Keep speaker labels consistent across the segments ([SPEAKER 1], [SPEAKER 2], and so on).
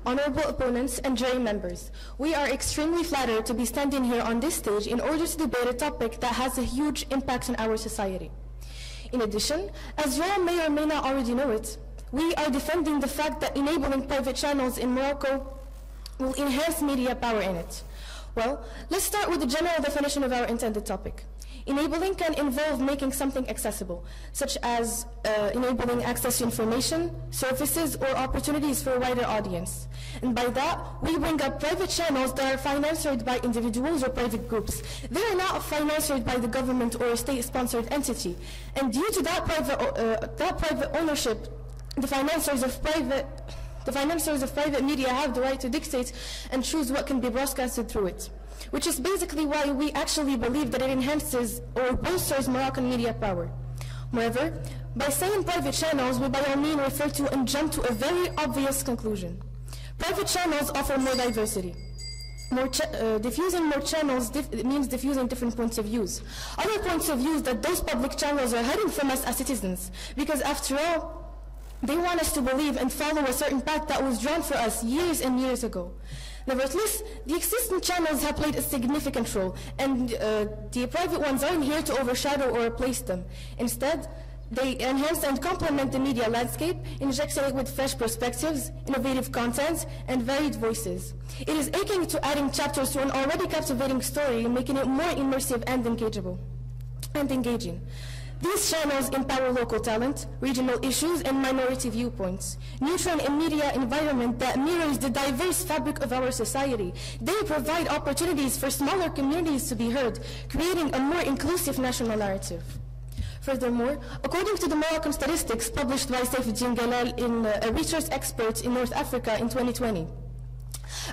[SPEAKER 1] honorable opponents, and jury members. We are extremely flattered to be standing here on this stage in order to debate a topic that has a huge impact on our society. In addition, as you all may or may not already know it, we are defending the fact that enabling private channels in Morocco will enhance media power in it. Well, let's start with the general definition of our intended topic. Enabling can involve making something accessible, such as enabling access to information, services, or opportunities for a wider audience. And by that, we bring up private channels that are financed by individuals or private groups. They are not financed by the government or a state-sponsored entity. And due to that private ownership, the financiers of private media have the right to dictate and choose what can be broadcasted through it, which is basically why we actually believe that it enhances or bolsters Moroccan media power. Moreover, by saying private channels, we by all means refer to and jump to a very obvious conclusion. Private channels offer more diversity. Diffusing more channels means diffusing different points of views. Other points of views that those public channels are hiding from us as citizens, because after all, they want us to believe and follow a certain path that was drawn for us years and years ago. Nevertheless, the existing channels have played a significant role, and the private ones aren't here to overshadow or replace them. Instead, they enhance and complement the media landscape, injecting it with fresh perspectives, innovative content, and varied voices. It is akin to adding chapters to an already captivating story, making it more immersive and engaging. These channels empower local talent, regional issues, and minority viewpoints, nurturing a media environment that mirrors the diverse fabric of our society. They provide opportunities for smaller communities to be heard, creating a more inclusive national narrative. Furthermore, according to the Moroccan statistics published by Saifuddin Galal, a research expert in North Africa in 2020,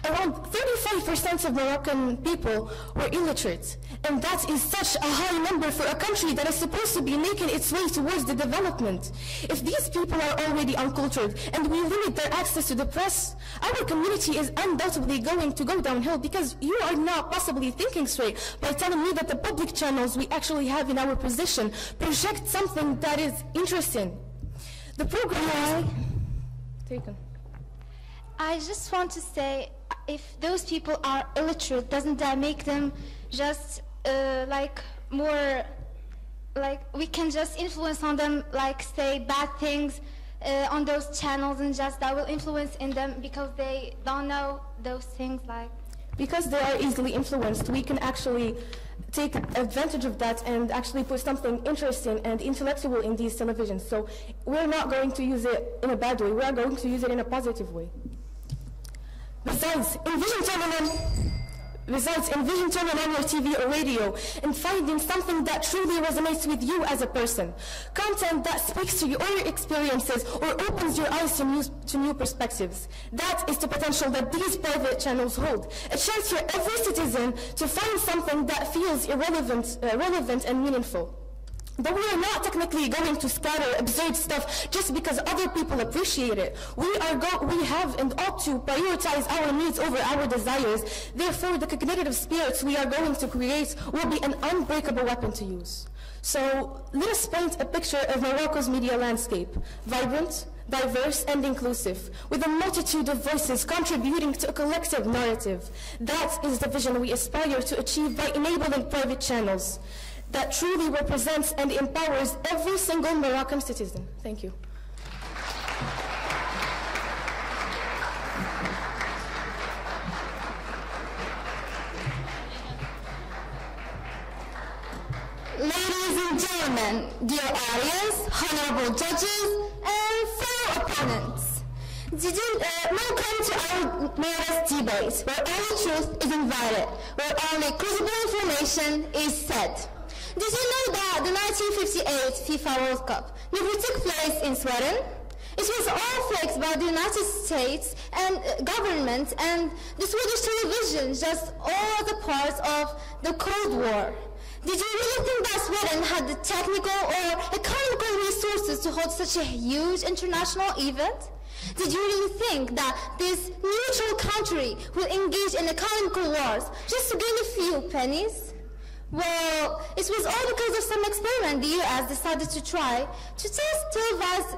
[SPEAKER 1] around 35% of Moroccan people were illiterate, and that is such a high number for a country that is supposed to be making its way towards the development. If these people are already uncultured and we limit their access to the press, our community is undoubtedly going to go downhill, because you are not possibly thinking straight by telling me that the public channels we actually have in our possession project something that is interesting. The program taken.
[SPEAKER 2] I just want to say, if those people are illiterate, doesn't that make them just we can just influence on them, like say bad things on those channels, and just that will influence in them because they don't know those things, like.
[SPEAKER 1] Because they are easily influenced, we can actually take advantage of that and actually put something interesting and intellectual in these televisions. So we're not going to use it in a bad way, we are going to use it in a positive way. Besides, envision turning on your TV or radio and finding something that truly resonates with you as a person. Content that speaks to your experiences or opens your eyes to new perspectives. That is the potential that these private channels hold. A chance for every citizen to find something that feels relevant and meaningful. But we are not technically going to scatter absurd stuff just because other people appreciate it. We have and ought to prioritize our needs over our desires. Therefore, the cognitive spirits we are going to create will be an unbreakable weapon to use. So let us paint a picture of Morocco's media landscape, vibrant, diverse, and inclusive, with a multitude of voices contributing to a collective narrative. That is the vision we aspire to achieve by enabling private channels that truly represents and empowers every single Moroccan citizen. Thank you.
[SPEAKER 2] Ladies and gentlemen, dear audience, honorable judges, and fellow opponents, welcome to our modest debate, where only truth is invited, where only crucible information is said. Did you know that the 1958 FIFA World Cup never took place in Sweden? It was all fixed by the United States and government and the Swedish television, just all the parts of the Cold War. Did you really think that Sweden had the technical or economical resources to hold such a huge international event? Did you really think that this neutral country will engage in economical wars just to gain a few pennies? Well, it was all because of some experiment the US decided to try to test the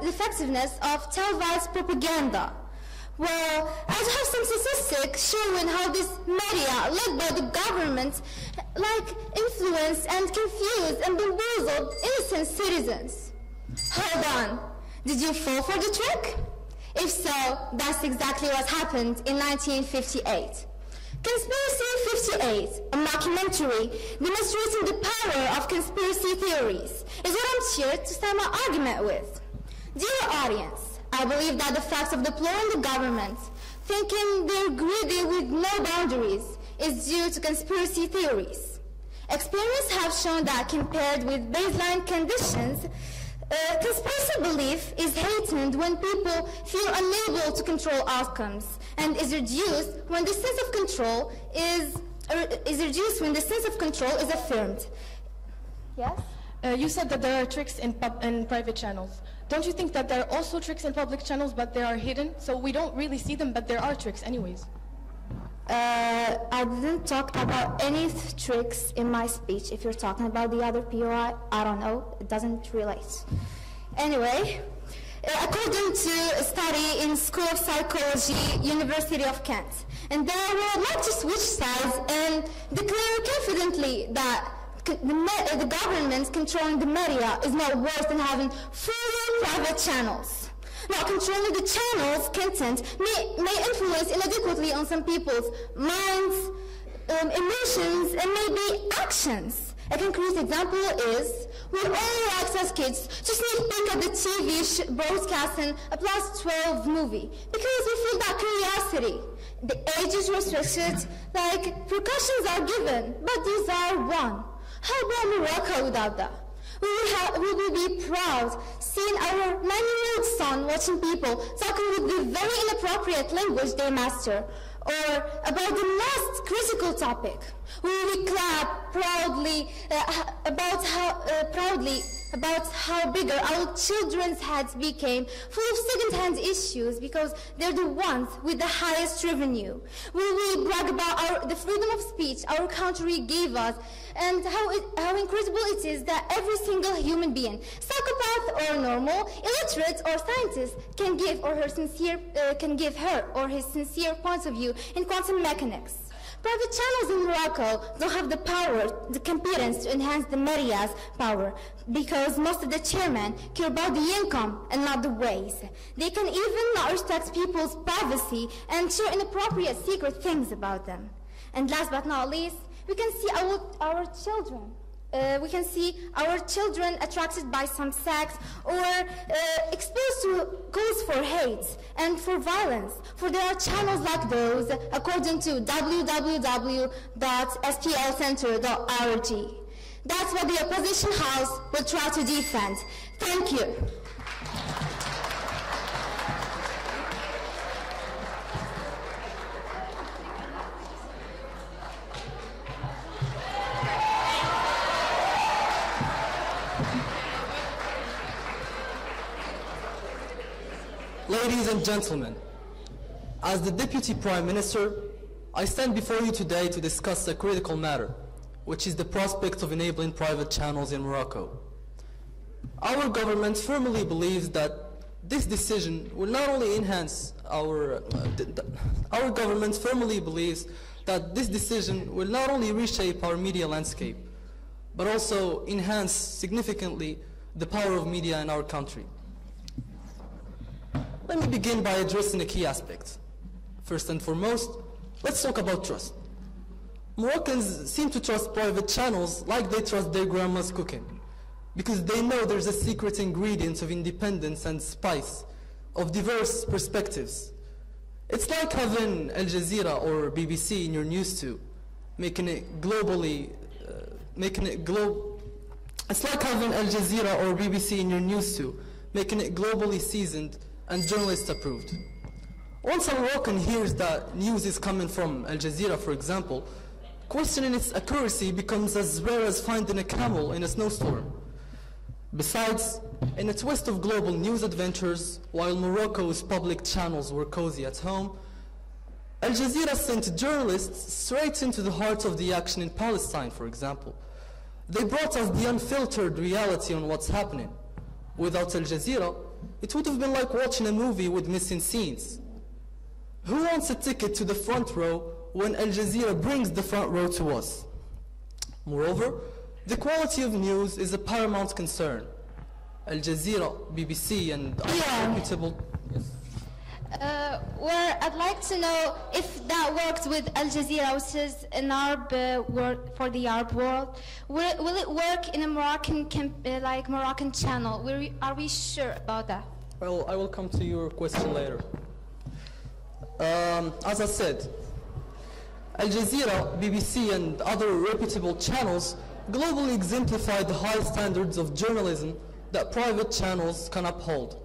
[SPEAKER 2] effectiveness of televised propaganda. Well, I have some statistics showing how this media, led by the government, influence and confuse and bamboozled innocent citizens. Hold on. Did you fall for the trick? If so, that's exactly what happened in 1958. Conspiracy 58, a mockumentary demonstrating the power of conspiracy theories, is what I'm here to start my argument with. Dear audience, I believe that the facts of deploring the government, thinking they're greedy with no boundaries, is due to conspiracy theories. Experiments have shown that compared with baseline conditions, conspiracy belief is heightened when people feel unable to control outcomes, and is reduced when the sense of control is affirmed. Yes?
[SPEAKER 1] You said that there are tricks in private channels. Don't you think that there are also tricks in public channels, but they are hidden? So we don't really see them, but there are tricks anyways.
[SPEAKER 2] I didn't talk about any tricks in my speech. If you're talking about the other POI, I don't know. It doesn't relate. Anyway, according to a study in School of Psychology, University of Kent, and they would like to switch sides and declare confidently that the government controlling the media is not worse than having fully private channels. Now, controlling the channel's content may influence inadequately on some people's minds, emotions, and maybe actions. A concrete example is we all like as kids to sneak peek at the TV broadcasting a plus 12 movie because we feel that curiosity. The age is restricted, precautions are given, but these are one. How about Morocco without that? We will be proud seeing our 9-year-old son watching people talking with the very inappropriate language they master, or about the most critical topic. We will clap proudly about how bigger our children's heads became, full of second-hand issues because they're the ones with the highest revenue. We will brag about the freedom of speech our country gave us, and how incredible it is that every single human being, psychopath or normal, illiterate or scientist, can give her or his sincere point of view in quantum mechanics. Private channels in Morocco don't have the power, the competence to enhance the media's power, because most of the chairmen care about the income and not the ways. They can even not respect people's privacy and share inappropriate secret things about them. And last but not least, we can see our children. We can see our children attracted by some sects or exposed to calls for hate and for violence, for there are channels like those according to www.splcenter.org. That's what the opposition house will try to defend. Thank you.
[SPEAKER 3] Ladies and gentlemen, as the Deputy Prime Minister, I stand before you today to discuss a critical matter, which is the prospect of enabling private channels in Morocco. Our government firmly believes that this decision will not only enhance our government firmly believes that this decision will not only reshape our media landscape, but also enhance significantly the power of media in our country. Let me begin by addressing a key aspect. First and foremost, let's talk about trust. Moroccans seem to trust private channels like they trust their grandma's cooking, because they know there's a secret ingredient of independence and spice, of diverse perspectives. It's like having Al Jazeera or BBC in your news too, It's like having Al Jazeera or BBC in your news too, making it globally seasoned and journalist approved. Once a Moroccan hears that news is coming from Al Jazeera, for example, questioning its accuracy becomes as rare as finding a camel in a snowstorm. Besides, in a twist of global news adventures, while Morocco's public channels were cozy at home, Al Jazeera sent journalists straight into the heart of the action in Palestine, for example. They brought us the unfiltered reality on what's happening. Without Al Jazeera, it would have been like watching a movie with missing scenes. Who wants a ticket to the front row when Al Jazeera brings the front row to us? Moreover, the quality of news is a paramount concern. Al Jazeera, BBC, and other reputable...
[SPEAKER 2] Where I'd like to know if that works with Al Jazeera, which is an Arab word for the Arab world. Will it work in a Moroccan Moroccan channel? Are we sure about that?
[SPEAKER 3] Well, I will come to your question later. As I said, Al Jazeera, BBC, and other reputable channels globally exemplify the high standards of journalism that private channels can uphold.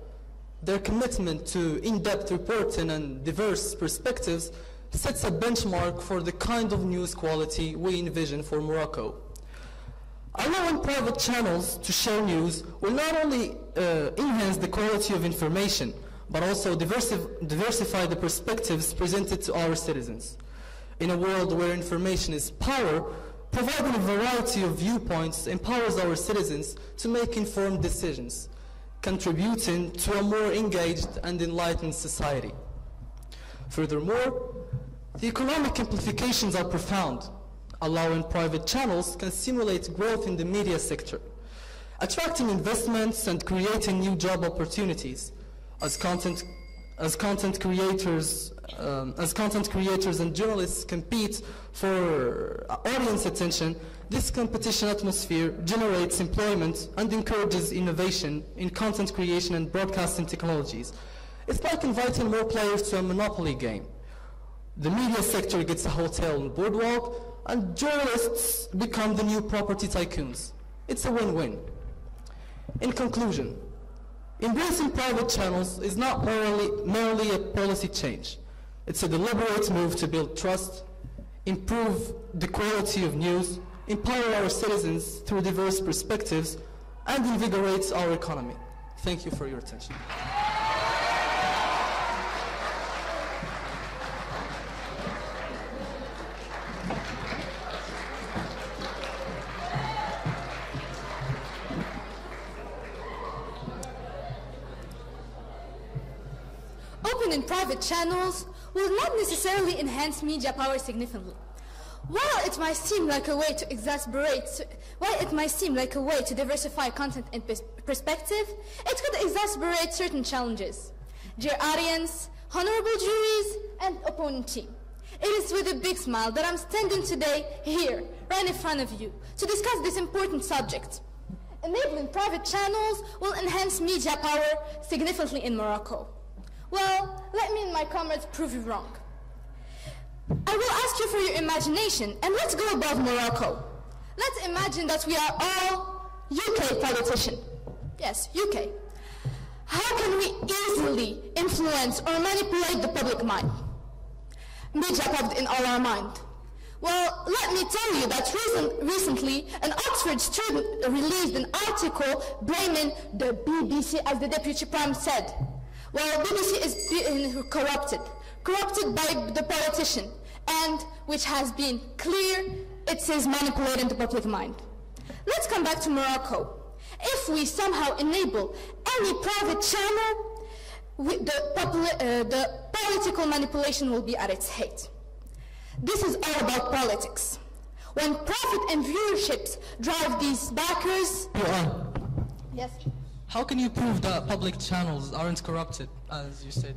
[SPEAKER 3] Their commitment to in-depth reporting and diverse perspectives sets a benchmark for the kind of news quality we envision for Morocco. Allowing private channels to share news will not only enhance the quality of information, but also diversify the perspectives presented to our citizens. In a world where information is power, providing a variety of viewpoints empowers our citizens to make informed decisions, contributing to a more engaged and enlightened society. Furthermore, the economic implications are profound. Allowing private channels can stimulate growth in the media sector, attracting investments and creating new job opportunities. As content creators and journalists compete for audience attention, this competition atmosphere generates employment and encourages innovation in content creation and broadcasting technologies. It's like inviting more players to a monopoly game. The media sector gets a hotel and boardwalk, and journalists become the new property tycoons. It's a win-win. In conclusion, embracing private channels is not merely a policy change. It's a deliberate move to build trust, improve the quality of news, empower our citizens through diverse perspectives, and invigorate our economy. Thank you for your attention.
[SPEAKER 4] Opening private channels will not necessarily enhance media power significantly. While it might seem like a way to diversify content and perspective, it could exacerbate certain challenges. Dear audience, honorable juries, and opponent team, it is with a big smile that I'm standing today here, right in front of you, to discuss this important subject. Enabling private channels will enhance media power significantly in Morocco. Well, let me and my comrades prove you wrong. I will ask you for your imagination, and let's go above Morocco. Let's imagine that we are all UK politicians. Yes, UK. How can we easily influence or manipulate the public mind? Media popped in all our mind. Well, let me tell you that recently an Oxford student released an article blaming the BBC, as the Deputy Prime said. Well, BBC is being corrupted by the politician, and which has been clear, it is manipulating the public mind. Let's come back to Morocco. If we somehow enable any private channel, the political manipulation will be at its height. This is all about politics. When profit and viewerships drive these backers... Yes?
[SPEAKER 3] How can you prove that public channels aren't corrupted, as you said?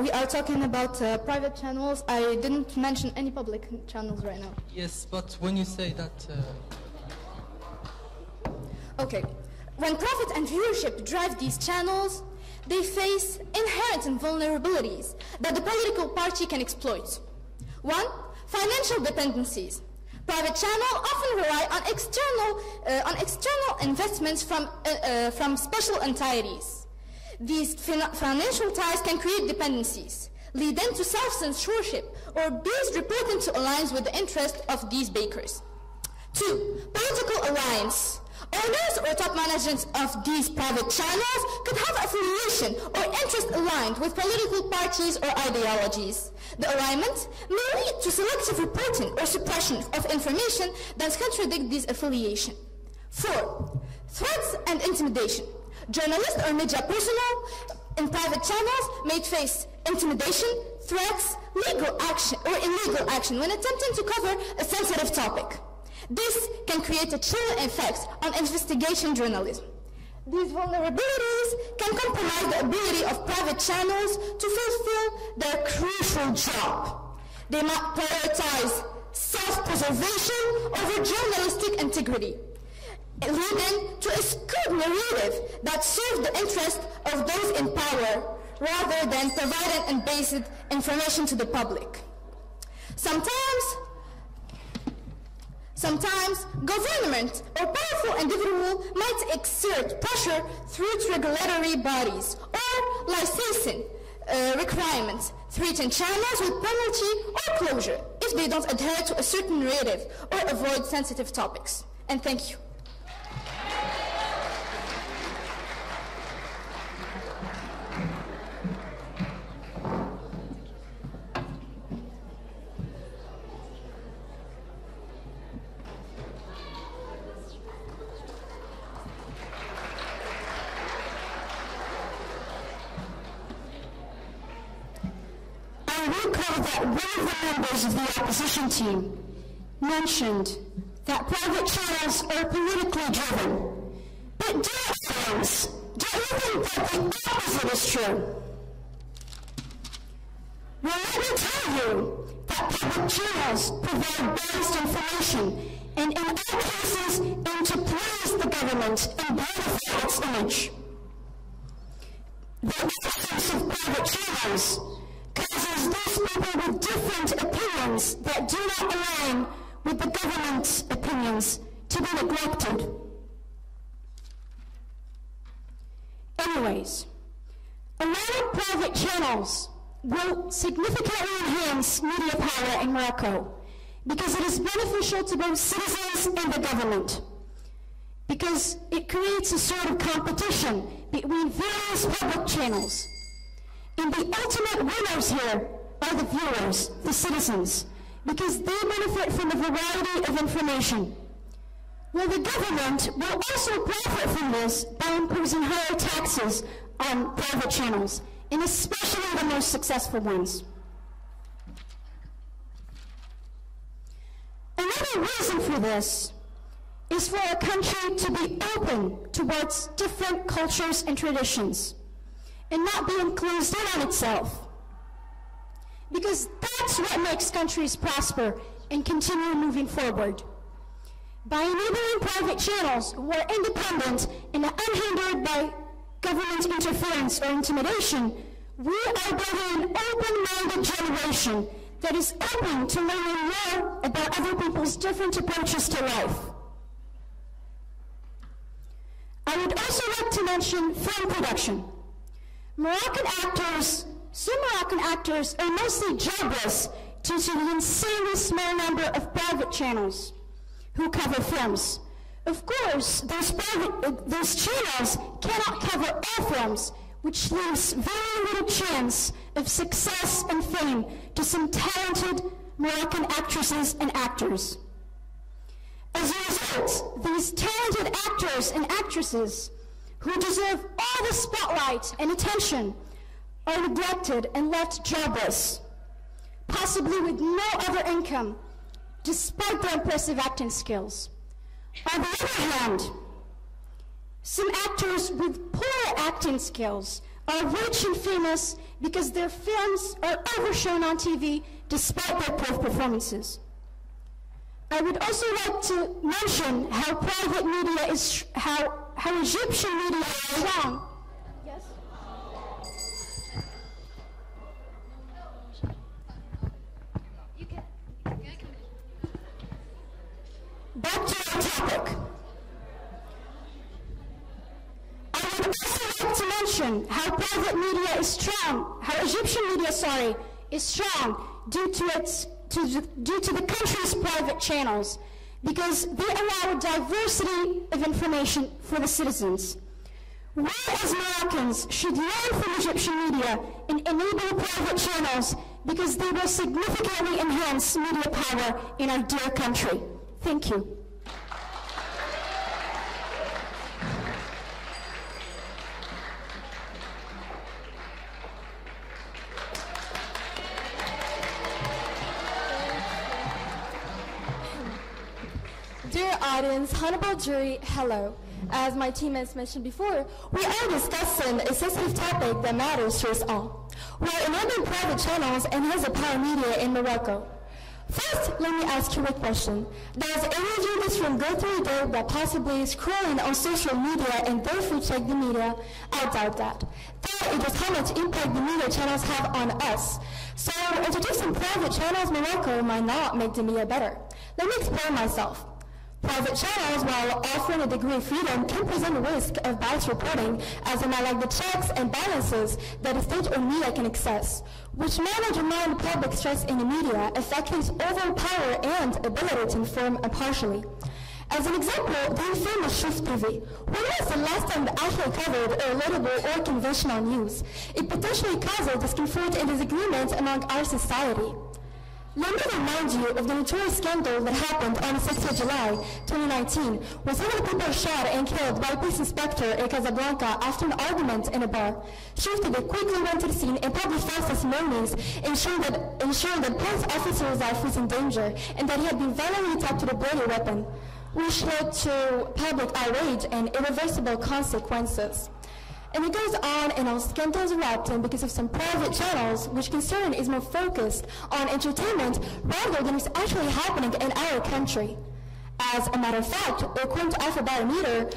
[SPEAKER 4] We are talking about private channels. I didn't mention any public channels right now.
[SPEAKER 3] Yes, but when you say that...
[SPEAKER 4] Okay. When profit and viewership drive these channels, they face inherent vulnerabilities that the political party can exploit. One, financial dependencies. Private channels often rely on external investments from special entities. These financial ties can create dependencies, leading to self-censorship or based reporting to align with the interests of these bakers. Two, political alliance. Owners or top managers of these private channels could have affiliation or interest aligned with political parties or ideologies. The alignment may lead to selective reporting or suppression of information that contradict these affiliation. 4. Threats and intimidation. Journalists or media personnel in private channels may face intimidation, threats, legal action, or illegal action when attempting to cover a sensitive topic. This can create a chilling effect on investigation journalism. These vulnerabilities can compromise the ability of private channels to fulfill their crucial job. They might prioritize self-preservation over journalistic integrity, leading to a skewed narrative that serves the interest of those in power rather than providing unbiased information to the public. Sometimes government or powerful individual might exert pressure through its regulatory bodies or licensing requirements, threaten channels with penalty or closure if they don't adhere to a certain narrative or avoid sensitive topics. And thank you.
[SPEAKER 2] I recall that one of the members of the opposition team mentioned that private channels are politically driven. But dear friends, do you think that the opposite is true? Well, let me tell you that public channels provide biased information and in all cases aim to praise the government and beautify its image. The absence of private channels causes those people with different opinions that do not align with the government's opinions to be neglected. Anyways, allowing private channels will significantly enhance media power in Morocco because it is beneficial to both citizens and the government, because it creates a sort of competition between various public channels. And the ultimate winners here are the viewers, the citizens, because they benefit from a variety of information. Well, the government will also profit from this by imposing higher taxes on private channels, and especially the most successful ones. Another reason for this is for a country to be open towards different cultures and traditions, and not be enclosed in on itself. Because that's what makes countries prosper and continue moving forward. By enabling private channels who are independent and unhindered by government interference or intimidation, we are building an open-minded generation that is open to learning more about other people's different approaches to life. I would also like to mention film production. Some Moroccan actors are mostly jobless due to the insanely small number of private channels who cover films. Of course, those channels cannot cover all films, which leaves very little chance of success and fame to some talented Moroccan actresses and actors. As a result, these talented actors and actresses who deserve all the spotlight and attention are neglected and left jobless, possibly with no other income, despite their impressive acting skills. On the other hand, some actors with poor acting skills are rich and famous because their films are overshown on TV despite their poor performances. I would also like to mention how private media is, how Egyptian media is strong. Yes? Back to our topic. I would also like to mention how private media is strong, how Egyptian media, is strong due to the country's private channels, because they allow a diversity of information for the citizens. We as Moroccans should learn from Egyptian media and enable private channels because they will significantly enhance media power in our dear country. Thank you.
[SPEAKER 1] audience, honorable jury, hello. As my teammates mentioned before, we are discussing a sensitive topic that matters to us all. We are enabling private channels and here's the power media in Morocco. First, let me ask you a question. Does anyone in this room go through a day that possibly is scrolling on social media and therefore check the media? I doubt that. That is just how much impact the media channels have on us. So introducing private channels in Morocco might not make the media better. Let me explain myself. Private channels, while offering a degree of freedom, can present a risk of biased reporting, as they might lack the checks and balances that a state or media can access, which may undermine the public's trust in the media, affecting its overall power and ability to inform impartially. As an example, the infamous Shift TV. When was the last time they actually covered a relatable or conventional news? It potentially causes discomfort and disagreement among our society. Let me remind you of the notorious scandal that happened on the 6th of July, 2019, when several people were shot and killed by a police inspector in Casablanca after an argument in a bar. Shifted quickly went to the scene and published false testimonies, ensuring that police officer's life was in danger and that he had been violently attacked with a bloody weapon, which led to public outrage and irreversible consequences. And it goes on and on, scandals erupting because of some private channels, which concern is more focused on entertainment rather than what's actually happening in our country. As a matter of fact, according to Afrobarometer,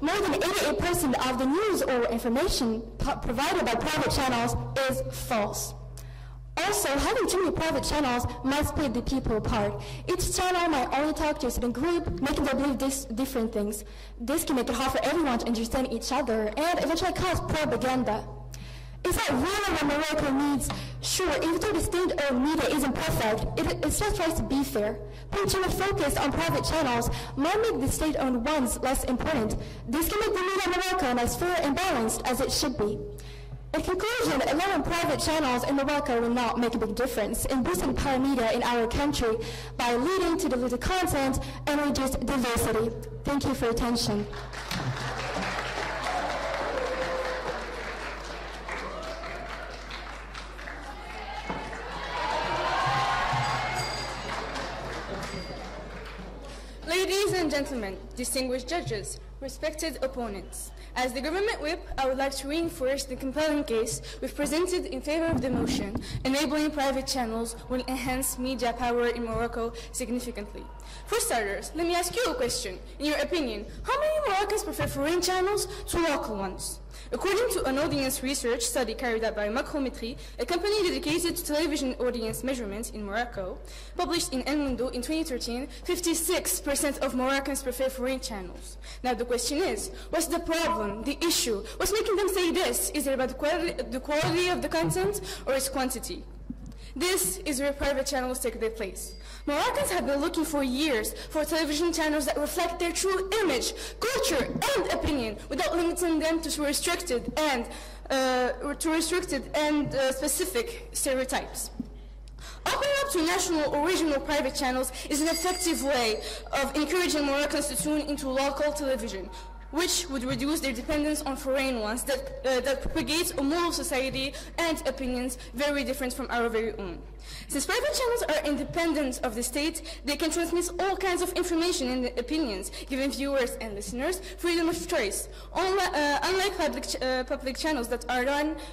[SPEAKER 1] more than 88% of the news or information provided by private channels is false. Also, having too many private channels might split the people apart. Each channel might only talk to a certain group, making them believe different things. This can make it hard for everyone to understand each other and eventually cause propaganda. Is that really what Morocco needs? Sure, even though the state-owned media isn't perfect, it still tries to be fair. Putting too much focus on private channels might make the state-owned ones less important. This can make the media in Morocco as fair and balanced as it should be. In conclusion, allowing private channels in Morocco will not make a big difference in boosting power media in our country by leading to diluted content and reduced diversity. Thank you for your attention.
[SPEAKER 5] Ladies and gentlemen, distinguished judges, respected opponents, as the government whip, I would like to reinforce the compelling case we've presented in favor of the motion. Enabling private channels will enhance media power in Morocco significantly. For starters, let me ask you a question. In your opinion, how many Moroccans prefer foreign channels to local ones? According to an audience research study carried out by Macrometry, a company dedicated to television audience measurements in Morocco, published in El Mundo in 2013, 56% of Moroccans prefer foreign channels. Now the question is, what's the problem, the issue? What's making them say this? Is it about the quality of the content or its quantity? This is where private channels take their place. Moroccans have been looking for years for television channels that reflect their true image, culture, and opinion without limiting them to restricted and specific stereotypes. Opening up to national or regional private channels is an effective way of encouraging Moroccans to tune into local television, which would reduce their dependence on foreign ones that propagate a moral society and opinions very different from our very own. Since private channels are independent of the state, they can transmit all kinds of information and opinions, giving viewers and listeners freedom of choice, unlike public channels that are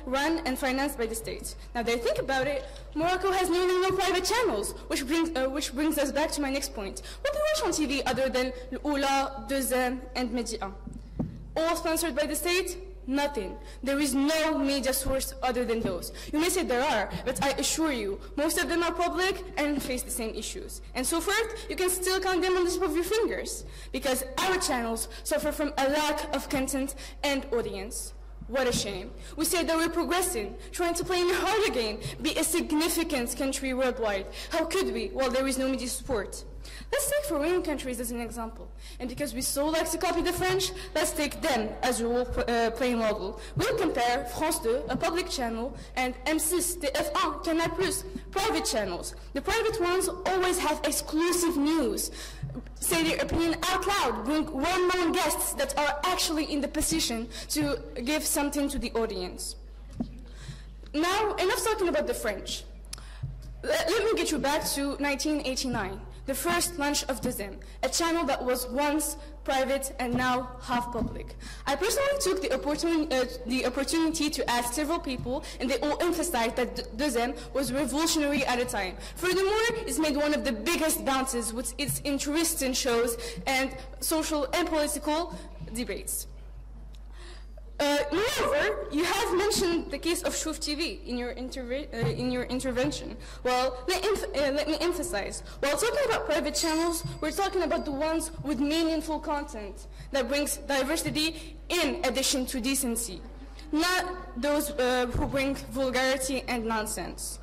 [SPEAKER 5] run and financed by the state. Now that I think about it, Morocco has nearly no private channels, which brings us back to my next point. What do we watch on TV other than L'Oula, Deuxième, and Média? All sponsored by the state? Nothing. There is no media source other than those. You may say there are, but I assure you, most of them are public and face the same issues. And so forth, you can still count them on the tip of your fingers, because our channels suffer from a lack of content and audience. What a shame. We say that we're progressing, trying to play in hard again, be a significant country worldwide. How could we, while there is no media support? Let's take foreign countries as an example. And because we so like to copy the French, let's take them as a role-playing model. We'll compare France 2, a public channel, and M6, TF1, Canal+, private channels. The private ones always have exclusive news, say their opinion out loud, bring well-known guests that are actually in the position to give something to the audience. Now, enough talking about the French. Let me get you back to 1989, the first launch of DZM, a channel that was once private and now half public. I personally took the opportunity to ask several people, and they all emphasized that DZM was revolutionary at the time. Furthermore, it's made one of the biggest bounces with its interesting shows and social and political debates. Moreover, you have mentioned the case of Shuf TV in your intervention. Well, let me emphasize. While talking about private channels, we're talking about the ones with meaningful content that brings diversity in addition to decency, not those who bring vulgarity and nonsense.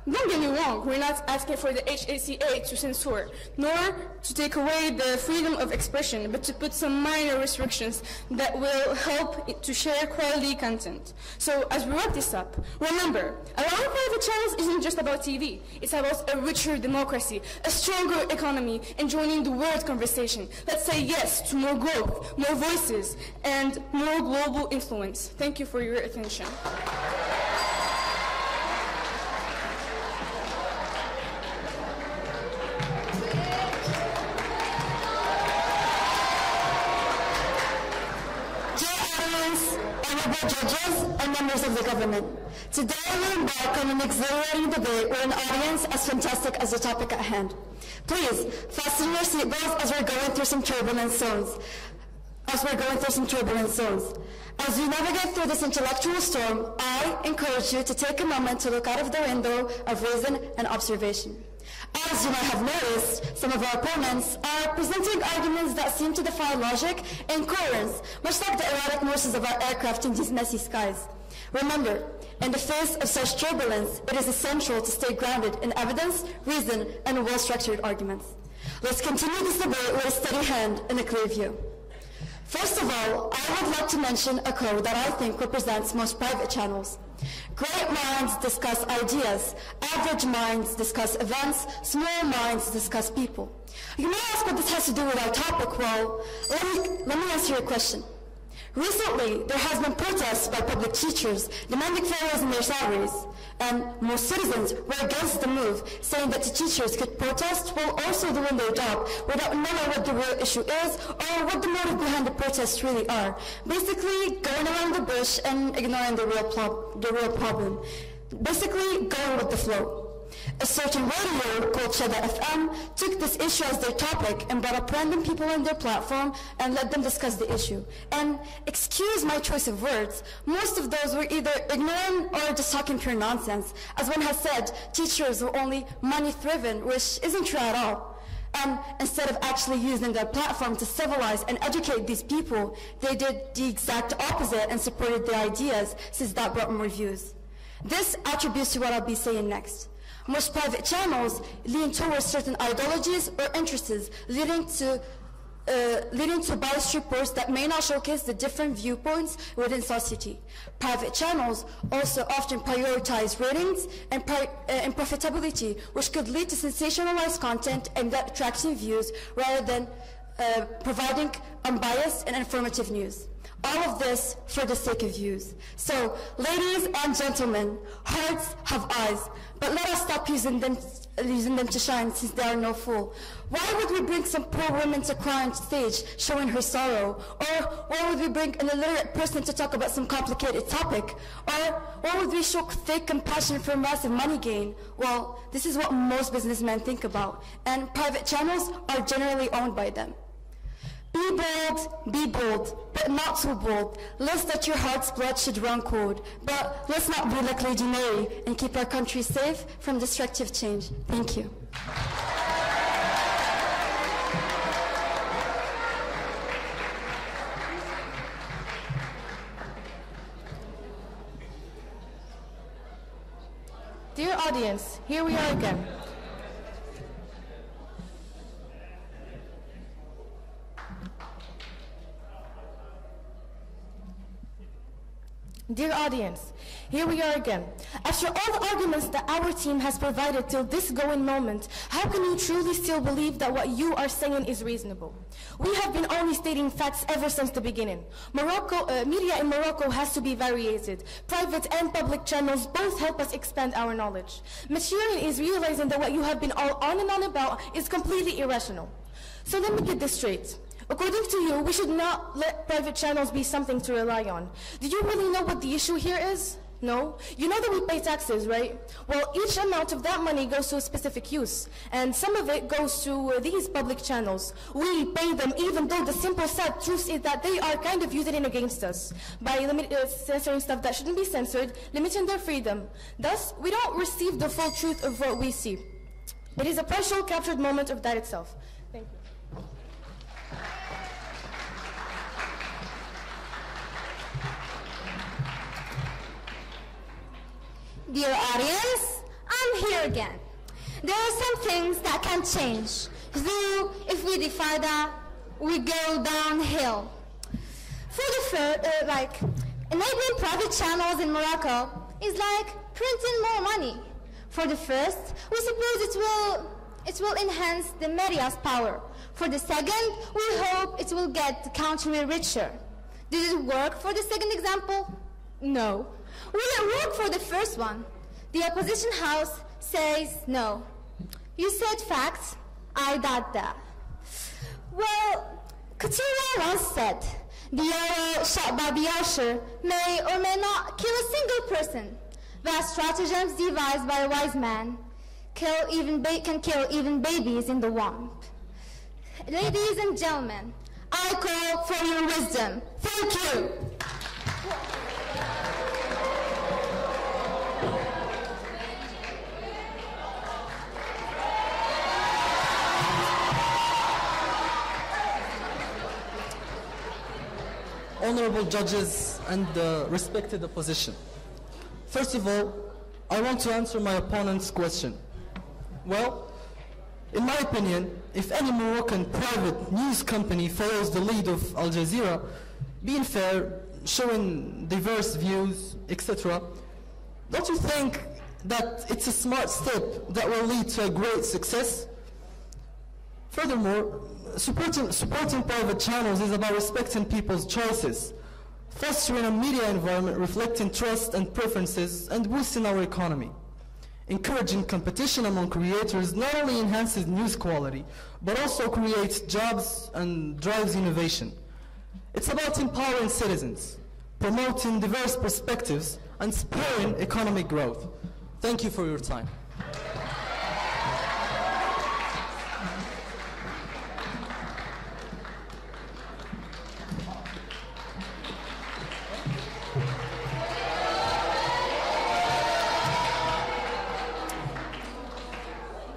[SPEAKER 5] Don't get me wrong, we're not asking for the HACA to censor, nor to take away the freedom of expression, but to put some minor restrictions that will help to share quality content. So as we wrap this up, remember, allowing private channels isn't just about TV. It's about a richer democracy, a stronger economy, and joining the world conversation. Let's say yes to more growth, more voices, and more global influence. Thank you for your attention.
[SPEAKER 2] Honorable judges and members of the government. Today we embark on an exhilarating debate with an audience as fantastic as the topic at hand. Please, fasten your seatbelts as we're going through some turbulent zones. As we navigate through this intellectual storm, I encourage you to take a moment to look out of the window of reason and observation. As you might have noticed, some of our opponents are presenting arguments that seem to defy logic and coherence, much like the erratic motions of our aircraft in these messy skies. Remember, in the face of such turbulence, it is essential to stay grounded in evidence, reason, and well-structured arguments. Let's continue this debate with a steady hand and a clear view. First of all, I would like to mention a code that I think represents most private channels. Great minds discuss ideas, average minds discuss events, small minds discuss people. You may ask what this has to do with our topic. Well, let me answer your question. Recently, there has been protests by public teachers demanding fair raise in their salaries, and most citizens were against the move, saying that the teachers could protest while also doing their job without knowing what the real issue is or what the motive behind the protests really are. Basically, going around the bush and ignoring the real problem. Basically, going with the flow. A certain radio called Shada FM took this issue as their topic and brought up random people on their platform and let them discuss the issue. And excuse my choice of words, most of those were either ignorant or just talking pure nonsense. As one has said, teachers were only money-driven, which isn't true at all. And instead of actually using their platform to civilize and educate these people, they did the exact opposite and supported their ideas, since that brought more views. This attributes to what I'll be saying next. Most private channels lean towards certain ideologies or interests, leading to biased reports that may not showcase the different viewpoints within society. Private channels also often prioritize ratings and profitability, which could lead to sensationalized content and attracting views rather than providing unbiased and informative news. All of this for the sake of views. So, ladies and gentlemen, hearts have eyes, but let us stop using them to shine, since they are no fool. Why would we bring some poor woman to cry on stage showing her sorrow? Or why would we bring an illiterate person to talk about some complicated topic? Or why would we show fake compassion for massive money gain? Well, this is what most businessmen think about, and private channels are generally owned by them. Be bold, but not too bold, lest that your heart's blood should run cold. But let's not be like Lady Mary and keep our country safe from destructive change. Thank you.
[SPEAKER 1] Dear audience, here we are again. Dear audience, here we are again. After all the arguments that our team has provided till this going moment, how can you truly still believe that what you are saying is reasonable? We have been only stating facts ever since the beginning. Media in Morocco has to be variated. Private and public channels both help us expand our knowledge. Maturing is realizing that what you have been all on and on about is completely irrational. So let me get this straight. According to you, we should not let private channels be something to rely on. Do you really know what the issue here is? No? You know that we pay taxes, right? Well, each amount of that money goes to a specific use, and some of it goes to these public channels. We pay them even though the simple sad truth is that they are kind of using it against us by censoring stuff that shouldn't be censored, limiting their freedom. Thus, we don't receive the full truth of what we see. It is a partial captured moment of that itself. Thank you.
[SPEAKER 2] Dear audience, I'm here again. There are some things that can change, though if we defy that, we go downhill. For the like, enabling private channels in Morocco is like printing more money. For the first, we suppose it will enhance the media's power. For the second, we hope it will get the country richer. Did it work for the second example? No. Will it work for the first one? The opposition house says no. You said facts, I doubt that. Well, Couture once said, the arrow shot by the archer may or may not kill a single person. Vast stratagems devised by a wise man can kill even babies in the womb. Ladies and gentlemen, I call for your wisdom. Thank you.
[SPEAKER 3] Honorable judges and respected opposition. First of all, I want to answer my opponent's question. Well, in my opinion, if any Moroccan private news company follows the lead of Al Jazeera, being fair, showing diverse views, etc., don't you think that it's a smart step that will lead to a great success? Furthermore, supporting private channels is about respecting people's choices, fostering a media environment reflecting trust and preferences, and boosting our economy. Encouraging competition among creators not only enhances news quality, but also creates jobs and drives innovation. It's about empowering citizens, promoting diverse perspectives, and spurring economic growth. Thank you for your time.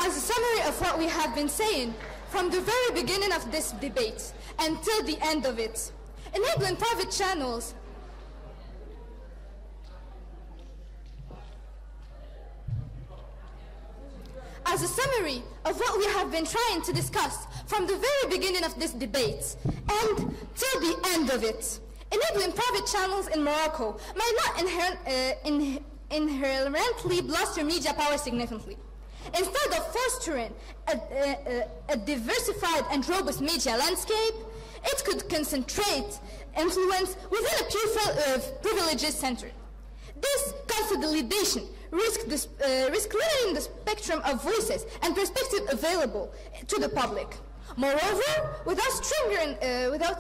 [SPEAKER 4] As a summary of what we have been saying, from the very beginning of this debate until the end of it, enabling private channels as a summary of what we have been trying to discuss from the very beginning of this debate and till the end of it, enabling private channels in Morocco might not inherently bluster media power significantly. Instead of fostering a diversified and robust media landscape, it could concentrate influence within a few privileged center. This consolidation risks limiting the spectrum of voices and perspectives available to the public. Moreover, without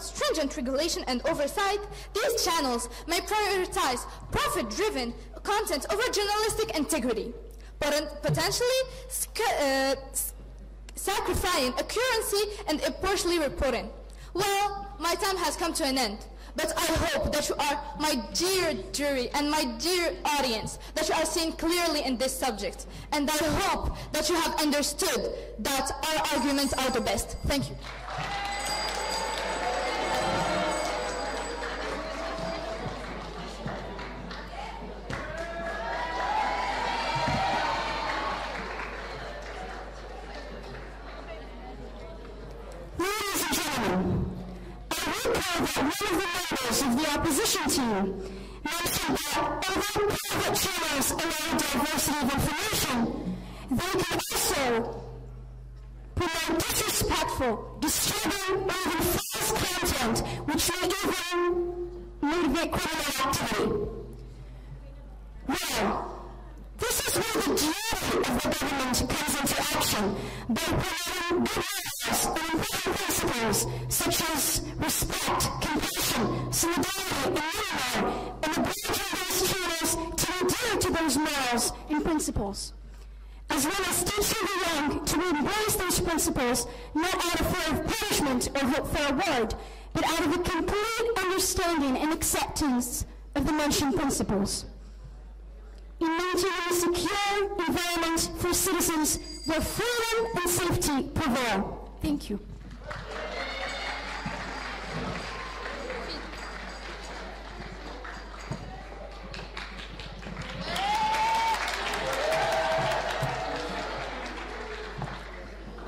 [SPEAKER 4] stringent regulation and oversight, these channels may prioritize profit-driven content over journalistic integrity, potentially sacrificing accuracy and impartially reporting. Well, my time has come to an end, but I hope that you are, my dear jury and my dear audience, that you are seeing clearly in this subject, and I hope that you have understood that our arguments are the best. Thank you.
[SPEAKER 2] Ladies and gentlemen, I recall that one of the members of the opposition team mentioned that although private channels allow diversity of information, they can also promote disrespectful, disturbing, or even false content, which may even motivate criminal activity. Now, this is where the duty of the government comes into action by promoting good morals and important principles such as respect, compassion, solidarity, and unity, and obliging those channels to adhere to those morals and principles, as well as teaching the young to embrace those principles not out of fear of punishment or hope for reward, but out of a complete understanding and acceptance of the mentioned principles. In maintaining a secure environment for citizens where freedom and safety prevail. Thank you.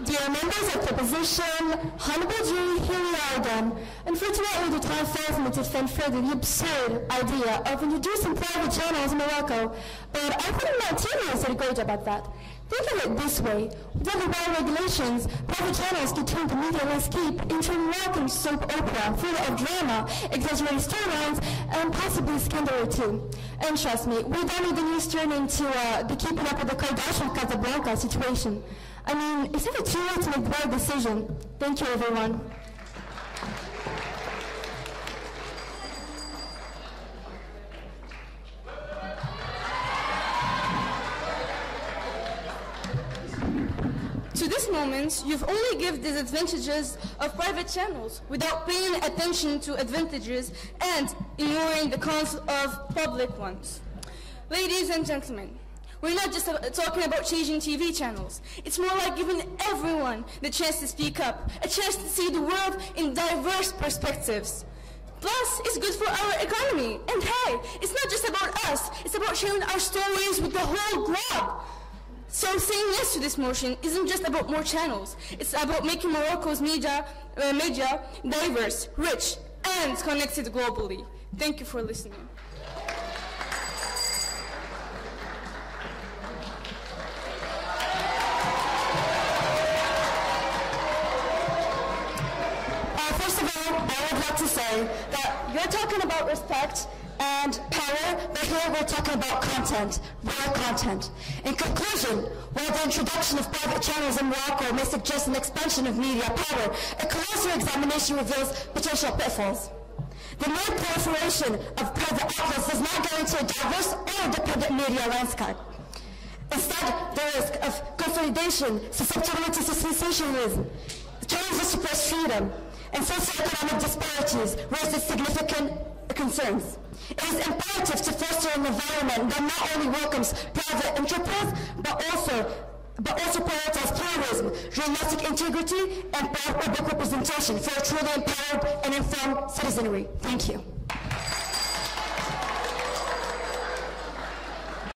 [SPEAKER 1] Dear members of the opposition, honorable jury, here we are again. Unfortunately, the time fails me to defend further the absurd idea of introducing private channels in Morocco, but I think Martinez did a great job at that. Think of it this way: without the right regulations, private channels could turn the media landscape into a Moroccan soap opera full of drama, exaggerated storylines, and possibly scandal too. And trust me, we don't need the news turn into the keeping up with the Kardashian Casablanca situation. I mean, it's never too late to make the right decision. Thank you, everyone.
[SPEAKER 5] To this moment, you've only given disadvantages of private channels without paying attention to advantages and ignoring the cons of public ones. Ladies and gentlemen, we're not just talking about changing TV channels. It's more like giving everyone the chance to speak up, a chance to see the world in diverse perspectives. Plus, it's good for our economy. And hey, it's not just about us. It's about sharing our stories with the whole globe. So saying yes to this motion isn't just about more channels. It's about making Morocco's media diverse, rich, and connected globally. Thank you for listening.
[SPEAKER 1] First of all, I would like to say that you're talking about respect and power, but here we're talking about content, real content. In conclusion, while the introduction of private channels in Morocco may suggest an expansion of media power, a closer examination reveals potential pitfalls. The mere proliferation of private outlets does not guarantee a diverse or independent media landscape. Instead, the risk of consolidation, susceptibility to sensationalism, challenges to press freedom, and socioeconomic disparities raises significant concerns. It is imperative to foster an environment that not only welcomes private enterprise, but also prioritizes pluralism, journalistic integrity, and public representation for a truly empowered and informed citizenry. Thank you.